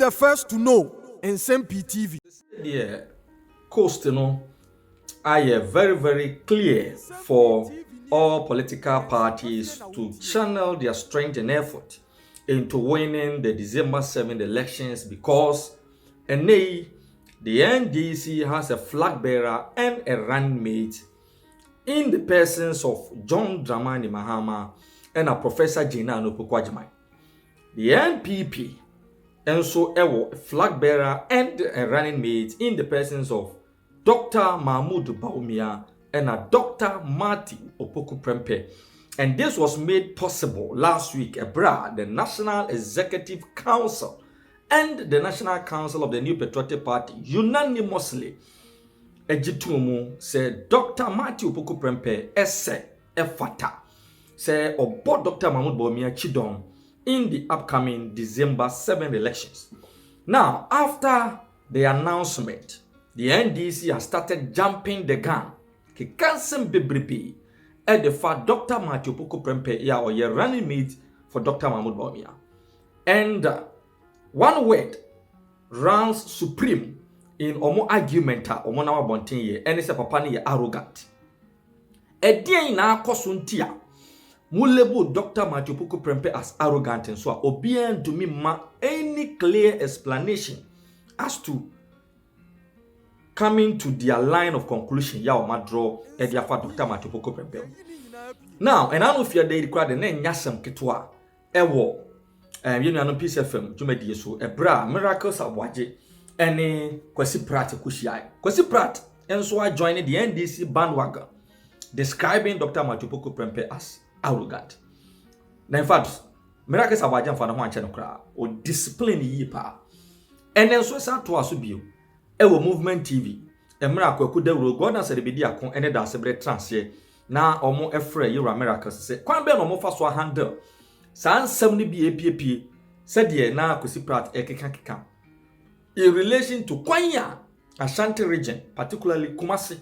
the first to know. Nsem-Pii TV. Yeah, coast, I very, very clear for all political parties to channel their strength and effort into winning the December 7th elections, because the NDC has a flag bearer and a running mate in the persons of John Dramani Mahama and a Professor Gina Anopukwajimai. The NPP and so a flag bearer and a running mate in the persons of Dr. Mahmoud Baumia and a Dr. Marty Opoku Prempeh. And this was made possible last week abroad. The National Executive Council and the National Council of the New Patriotic Party unanimously Ejitumu said Dr. Marty Opoku Prempeh esse efata say about Dr. Mahmoud Baumia Chidon in the upcoming December 7th elections. Now, after the announcement, the NDC has started jumping the gun. Kikansen Bibripi at the fact Dr. Marty Opoku Prempeh ya or ye running mate for Dr. Mahmoud Baumia. And one word runs supreme in omo argumenta omo na wabonten ye ene se papa ne ye arrogant. Edien na akosuntia mulebo Dr. Marty Opoku Prempeh as arrogant and so obien to me ma any clear explanation as to coming to their line of conclusion ya o madro e dia fa Dr. Marty Opoku Prempeh. Now, and I know if you're there crowd and then nyasem ketwa ewo you know no Peace FM jumedi so ebra miracles abwaje ene Kwesi Pratt kushia. Kwesi Pratt and so I joined the NDC bandwagon describing Dr. Marty Opoku Prempeh as arrogant. Now, in fact, miracles abwaje for no one channel kra o discipline yi pa. And then so sa to aso ewo movement TV miracle ku da ro God na se be di akon ene da se bre transfer na omo efre yira miracles se kwan be no mo fa so handle san sam ni bi epiepie se de na Kwesi Pratt ekeka in relation to Kwanya Ashanti region, particularly Kumasi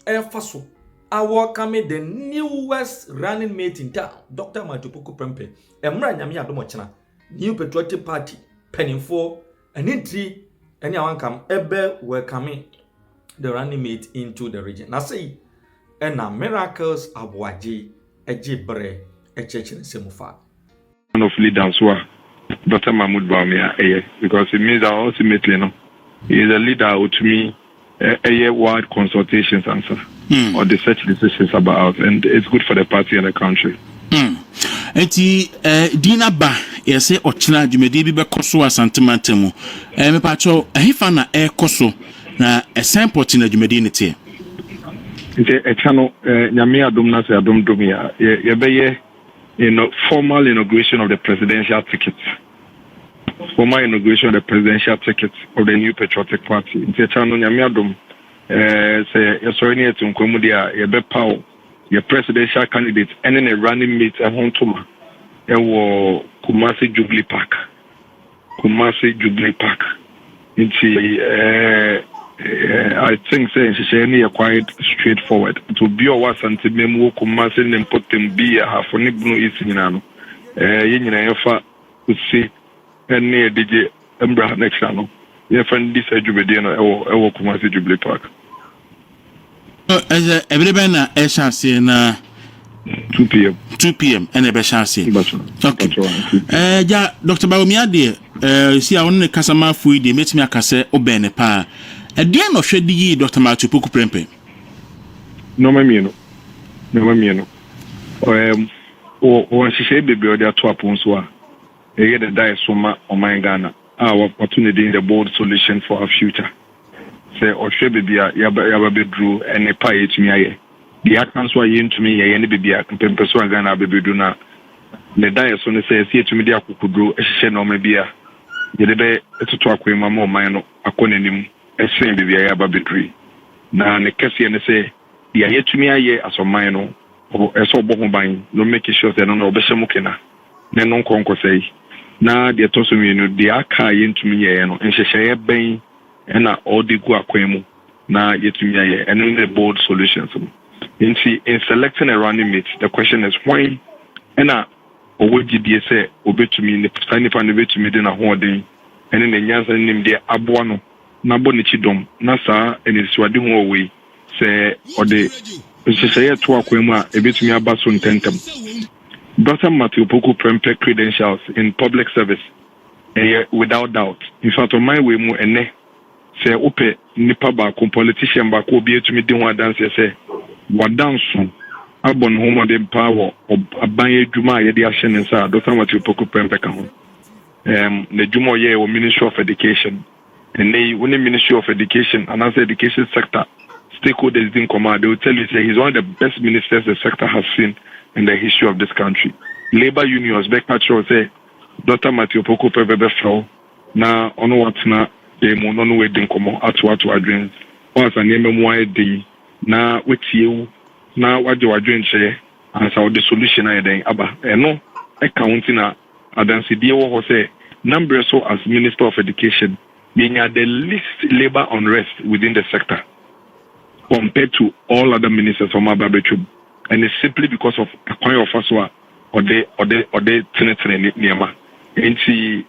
Faso, our coming the newest running mate in town, Dr. Marty Opoku Prempeh emra nyame adomochena New Patriotic Party penning for an entry. Anyone come ebe welcoming the running mate into the region. Now say, and now miracles abwaji ejibre echechin semufa. One of leaders who are Dr. Mahmoud Baumia, because it means that ultimately, he is a leader who to me a wide consultations answer or the such decisions about, and it's good for the party and the country. Eti dina ba yese ochina dwumedi bi bekoso asantemantem me pacho ehifa na ekoso na esenport na dwumedi ne tie nte echano nyame adom na se adom dom ya ye beye formal inauguration of the presidential ticket of the New Patriotic Party nte echano nyame adom se yesoreni etunkomu dia ye be paw your presidential candidate and then a running mate at home to ma. Kumasi Jubilee Park. I think saying she quite straightforward. To be a was and to memo Kumasi and put them be a half on Ibnu Isinano. Fa to see and near DJ Embra next channel. You find this Jubediana or Kumasi Jubilee Park. As everybody na chance na 2 p.m. and a chance. Okay. Ja Dr. Baumia de see I want kasama fu de metimi akase obene pa. E de no hwede yi Dr. Marty Opoku Prempeh. No mamieno. O shishe bebe o de ato aponso a. E the die soma o my Ghana. Opportunity in the bold solution for our future. Say or shebe bia yaba bedru ene pa yetumi aye the akanso aye ntumi ye ne bibia mpempeso Ghana bebedu na ne dae so ne say yetumi dia kokudru ehye no ma bia ye de be etutu akwema ma oman no akonanim esen bibia yaba bedru na ne kese ne say dia yetumi aye asoman no eso obo ho ban no make sure say no obehye mukena ne no nkonko say na de to so mienu dia aka ye ntumi ye no enhyehyeye ben and all the go akwemu na yetumi aye and in the bold solutions in selecting a running mate. The question is why and owogi die say obetumi ne stand for ne betumi de na hoden ene ne nyansa nim de aboa no na bo ne chidom na saa ene suade ho we se ode seseye to akwemu a ebetumi aba so ntentem. Dr. Matthew Poku Prempeh credentials in public service without doubt. In fact, on my way mu ene se upe nipa ba ko politician ba ko obi etumi de ho dance se wadanso abon ho de power aban adwuma ye de ahye ne sa Dr. Matthew Poku Prempeh ka ho. The Jumo ye o Ministry of Education and they when the Ministry of Education and as the education sector stakeholders in command, they will tell you that he's one of the best ministers the sector has seen in the history of this country. Labor unions back patrol say Dr. Matthew Poku Prempeh flow na ono watna e mo no we din komo atu adwen once an ememu dey na wetie na waje wadwen che and so the solution ay den aba eno accounting na adansi die wo say number so as Minister of Education being at the least labor unrest within the sector compared to all other ministers from Ababechub, and it's simply because of a point of Aswa or they niema. And see,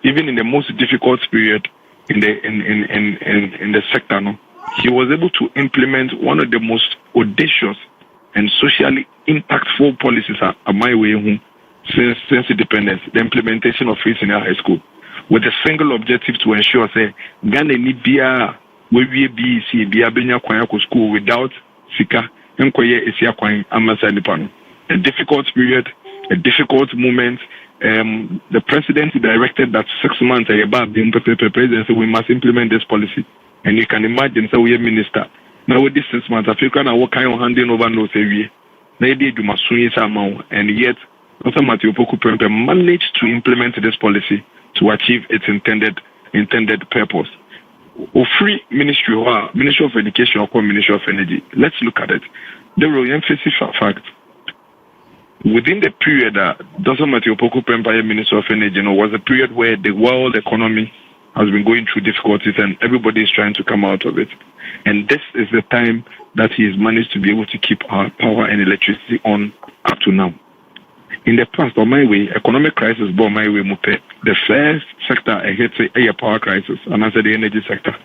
even in the most difficult period in the sector, no, he was able to implement one of the most audacious and socially impactful policies at my way home since independence, the implementation of free senior high school, with a single objective to ensure say Ghana ni bia we BEC bia benya kwan ko school without sika enkoye esia kwan amasa nipa. A difficult period, a difficult moment. The president directed that 6 months above the presidency we must implement this policy, and you can imagine so we are minister now with this 6 months Africa na what kind of handing over no say na dey do masuni sama, and yet Dr. Matthew Poku Prempeh managed to implement this policy to achieve its intended purpose. Or free Ministry of Education or Ministry of Energy. Let's look at it. The real emphasis fact within the period that Dr. Matthew Poku Prempeh, Minister of Energy, was a period where the world economy has been going through difficulties and everybody is trying to come out of it. And this is the time that he has managed to be able to keep our power and electricity on up to now. In the past, on my way, economic crisis, but my way, the first sector I hit a power crisis, and I said the energy sector.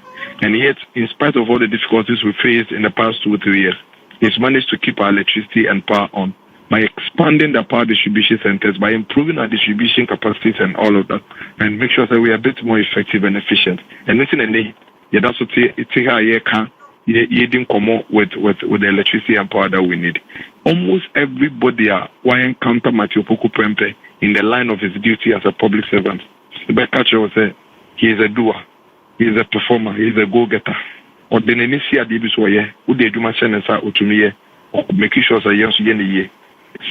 And yet, in spite of all the difficulties we faced in the past 2 or 3 years, he's managed to keep our electricity and power on by expanding the power distribution centers, by improving our distribution capacities and all of that, and make sure that we are a bit more effective and efficient. And listen, and that's what you didn't come up with the electricity and power that we need. Almost everybody who encounter Matthew Poku Prempeh in the line of his duty as a public servant. The back catcher will say he is a doer, he is a performer, he is a go-getter. Or the Nenisia Dibiswaye, who they do much and utumie, or making sure that yes, ye.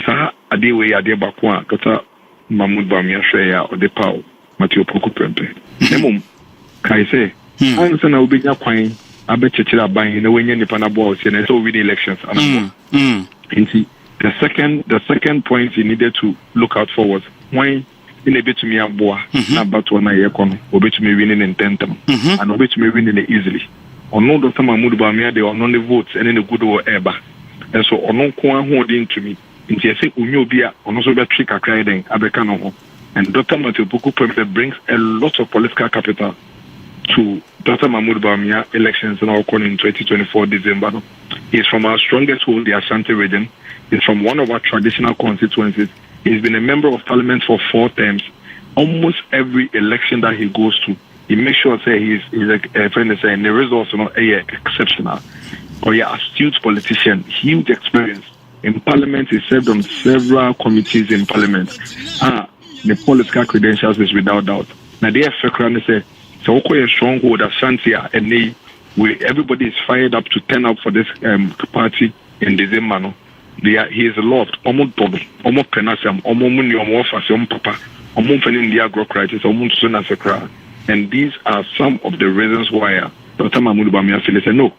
Sa Adewe Adebakwa, Dr. Mahmoud Bamia Shreya, or the Pau, Matthew Poku Prempeh. Nemum, Kai say, I'm saying I'll be your queen. I bet you buying in the way any panabos and so with the elections. The second point you needed to look out for was when in a bit to me aboa about 1 year con obey to me winning in tentum and obey to me winning easily. Or no Dr. Mahmoud Bamia they are non the votes and in the good or ever. And so or no kwan holding to me. In say Unyobia or no so be trick a crying abekano. And Dr. Matthew Poku Prempeh brings a lot of political capital to Dr. Mahmoud Bawumia elections now occurring in 2024 December. He's from our strongest hold, the Ashanti region. He's from one of our traditional constituencies. He's been a member of parliament for 4 terms. Almost every election that he goes to, he makes sure say he's a friend is saying the results are not exceptional. Or yeah, astute politician, huge experience. In parliament, he served on several committees in parliament. The political credentials is without doubt. Now they have say so a stronghold of Shantia and everybody is fired up to turn up for this party in December. No? He is loved, almost double, almost penasium, almost money, almost papa, almost in the agro crisis, almost soon as a crowd. And these are some of the reasons why Dr. Mahmoud Bawumia said no.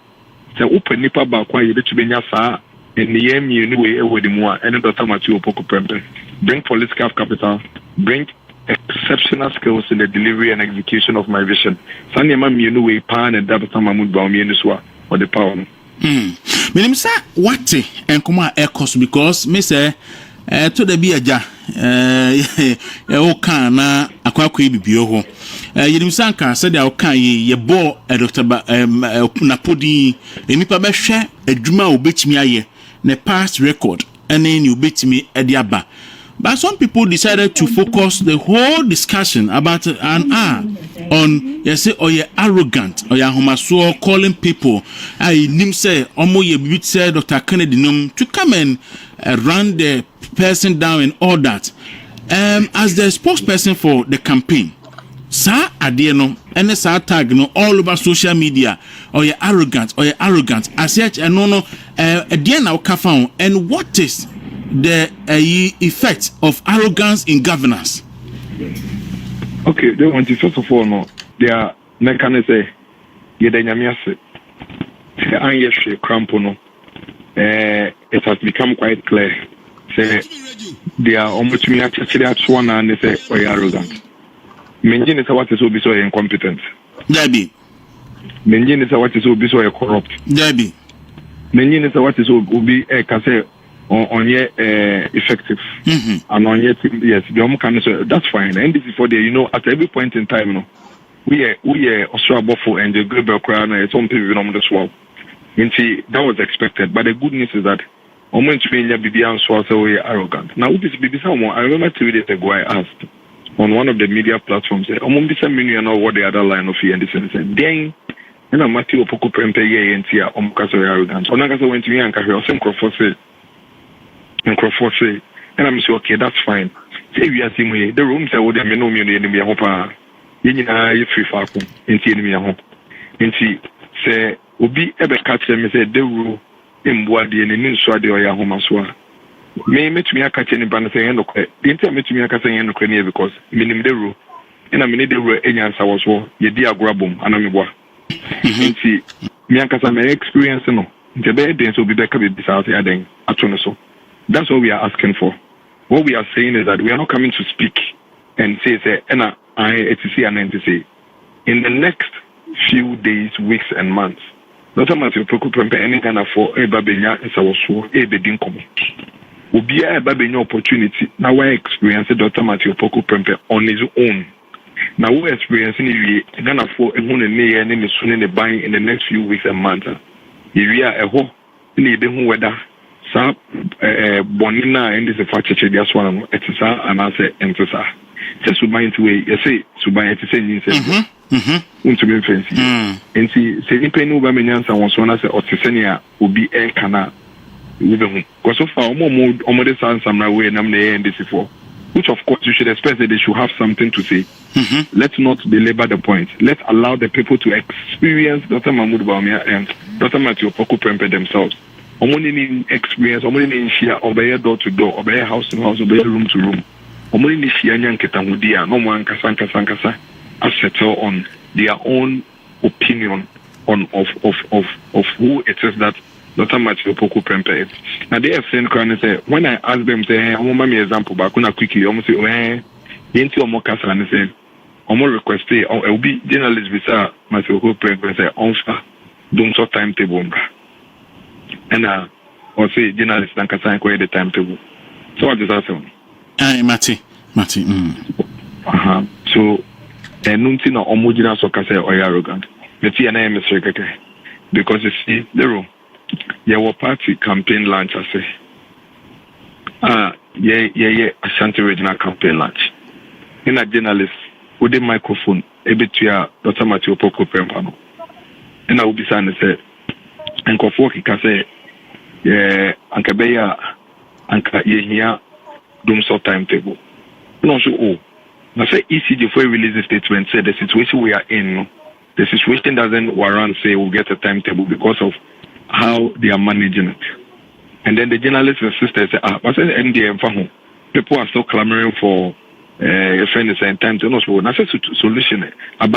So open nipa ba kwa yede to benya saa in the year me anyway with the more and Dr. Matthew Poku Prempeh bring political capital, bring exceptional skills in the delivery and execution of my vision. Sanya ma me anyway pan and Dr. Mahmoud Bawumia niswa or the power. Menim say what and come a cost because me say to the be aja o kan na akwakwa bibio ho yenim sanka said ya okan ye bo Dr. Napodi enipa be hwe adwuma obetimi aye ne past record ene ni obetimi ediaba. But some people decided to focus the whole discussion about an hour on say you're arrogant or you're homaso calling people I nim say omo ye bibit say Dr. Kennedy num to come and run the person down and all that. As the spokesperson for the campaign, sir adie no ene sa tag no all over social media or you're arrogant as such and no adie na ukafa and what is the effect of arrogance in governance? Okay, they want to first of all no their mechanism ye de nyamiase anye cramp no it has become quite clear say they are almost me actually at one and they say or arrogant. Menjin is what is so incompetent. Debbie. Menjin is what is so corrupt. Debbie. Menjin is what is be can say on effective and on yet yes the can say that's fine. And this is for the at every point in time we are Australia for and the global crown and some people on the swap. And see that was expected, but the good news is that almost BB and so we arrogant. Now this BB someone I remember 2 days ago I asked on one of the media platforms this million or what the other line of here and this and then and I'm Matthew Poko Prempe and Tia arrogant. So I went to me and carry some Crawford say and I'm saying okay that's fine. Say we are seeing the rooms I would have no me in the hope you free fakum into me home. And see say Obi ebe catch them say the rule Mboadi and in Swadi or Yahomaswa. May met me a catch any band saying no credit. Didn't tell me to me a catching no credit because minim the rule. And I mean the rule any answer was war, ye dear grabum, and I'm a and see me and my experience no. The bed dance will be back with this out here then at so. That's what we are asking for. What we are saying is that we are not coming to speak and say and I etc and NTC. In the next few days, weeks and months. Not a matter of preoccupation any kind of for a babenya is our so a bedin common. Will be a babenya opportunity. Now we experience Dr. Matthew Poko Prempe on his own. Now we experiencing it Ghana for a moon and near and in soon in the buying in the next few weeks and months. If we are a whole need the weather, some bonina and this is a fact just one it is and I say and just remind to you say to buy it say to be fancy. And see, say, if any woman answer was one as a Otisenia will be a cana with them. Because so far, more sounds some way and I'm the end this before. Which, of course, you should expect that they should have something to say. Let's not belabor the point. Let's allow the people to experience Dr. Mahmoud Baumia and Dr. Matthew Poko Prempe themselves. Omoni experience, omoni share, obey door to door, obey house to house, obey room to room. Omoni share Yanketamudia, no one Kasankasa. Settle on their own opinion on of who it is that Dr. Matthew Poko Prempe is. Now they have sent and say when I ask them say I'm me example but I quickly almost say into Omokasa and say Omo request will be journalist visa Matthew Poko Prempe say onfa don't so timetable and or say journalist and Kasa the timetable. So what is that saying? Mati. So and nothing or homogena so can say or arrogant. But see, name is because you see the room. Your party campaign launch, I say. Ashanti regional campaign launch. In a journalist with a microphone, a bit to your Dr. Matthew Poko Prempe. And I will be saying, say, and Kofoki can say, Anka Beya, Anka Yehia, Doom so timetable. No, so, I say ECG before we release the statement said the situation we are in, the situation doesn't warrant say we'll get a timetable because of how they are managing it. And then the journalists and sisters say, but NDM people are still clamoring for a friend and time to know. So that's a solution. Am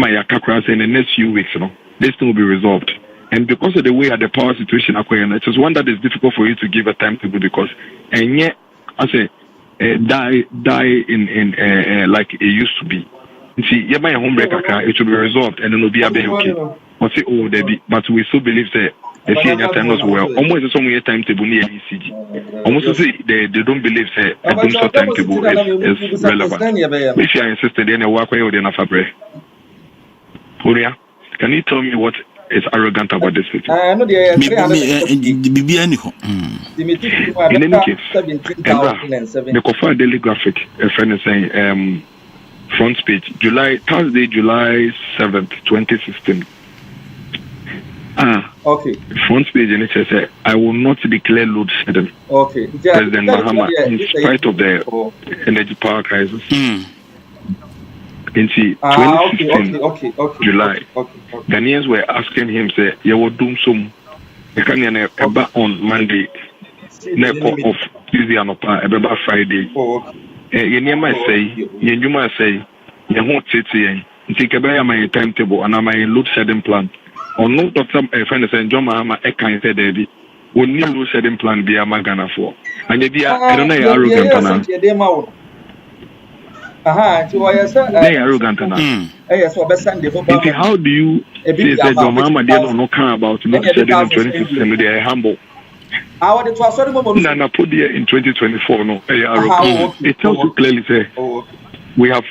I saying in the next few weeks, this thing will be resolved. And because of the way the power situation it is one that is difficult for you to give a timetable because and yet I say die in like it used to be. You see, it will be resolved and then it'll be okay. Or say, but we still believe that They see your time as well. Almost some year timetable near ECG. Almost say they don't believe say a boom so timetable is relevant. If you are insisted in a walkway or in a fabric. Huria, can you tell me what is arrogant about this city? In any case, the Kofa Daily Graphic, a friend is saying, front page, Thursday, July 7th, 2016. Okay. Front page, and it says, I will not declare load shedding. Okay. President Mahama, in spite of the energy power crisis. In 2016, July, Ghanaians were asking him, say, you will do some. You can on Monday, off Tuesday and about Friday. You might say, you might say, you won't sit here. Think about my timetable and my load shedding plan. Or no, Dr. Friend saying, John Mahama, I can't say, Daddy, we need load shedding plan be a Magana for. And you I don't know, you're arrogant. They are arrogant now. How do you say that your mama did not care about not shedding in 2016? They are humble. Nana put there in 2024. No, they are arrogant. It tells you clearly, say, we have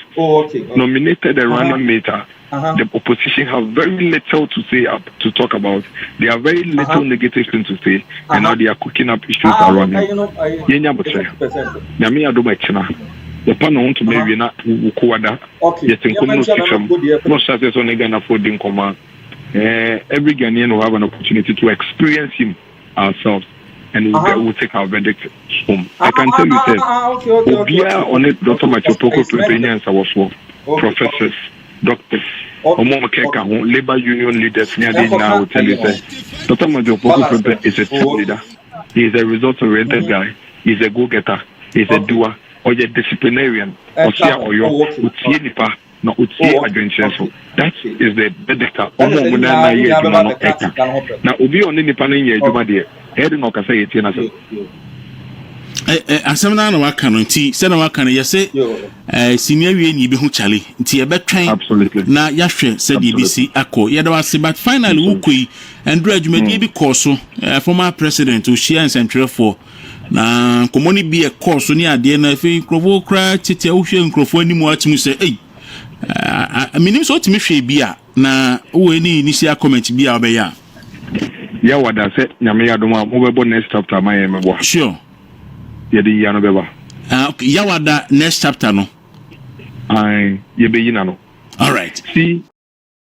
nominated a random matter. The opposition have very little to say to talk about. They have very little negative things to say, and now they are cooking up issues around it. The panel to maybe not Ukuada. Yes, in no success on Ghana for Dinkoma. Every Ghanaian will have an opportunity to experience him ourselves, and we'll take our verdict home. I can tell you that we are on it, Dr. Machopoko, Presidents, our professors, doctors, labor union leaders, now will tell you that Dr. Machopoko is a team leader. He is a result-oriented guy. He's a go-getter. He's a doer. Or a disciplinarian, or see, or your Utienipa, no Uti adventure. So that is the predictor. Now, Ubi on any panel, you dear. Head no can say it in as some now waka tea, said waka say, senior you be Charlie, tea a bed train. Absolutely. Now, Yashe said EBC Ako, Yadawasi, but finally, Ukui and Dredge may be Corso, former president to share and central for. Na komoni be a course ni ade na fe krovo kra tete ahwe nkrofo animu atimu se minim so timi hwe bia na wo ni initial comment bia obeya ya wada se nyame yadoma mo bebo next chapter my mebo sure ye di ya no beba okay ya wada next chapter no ai ye be yina no all right see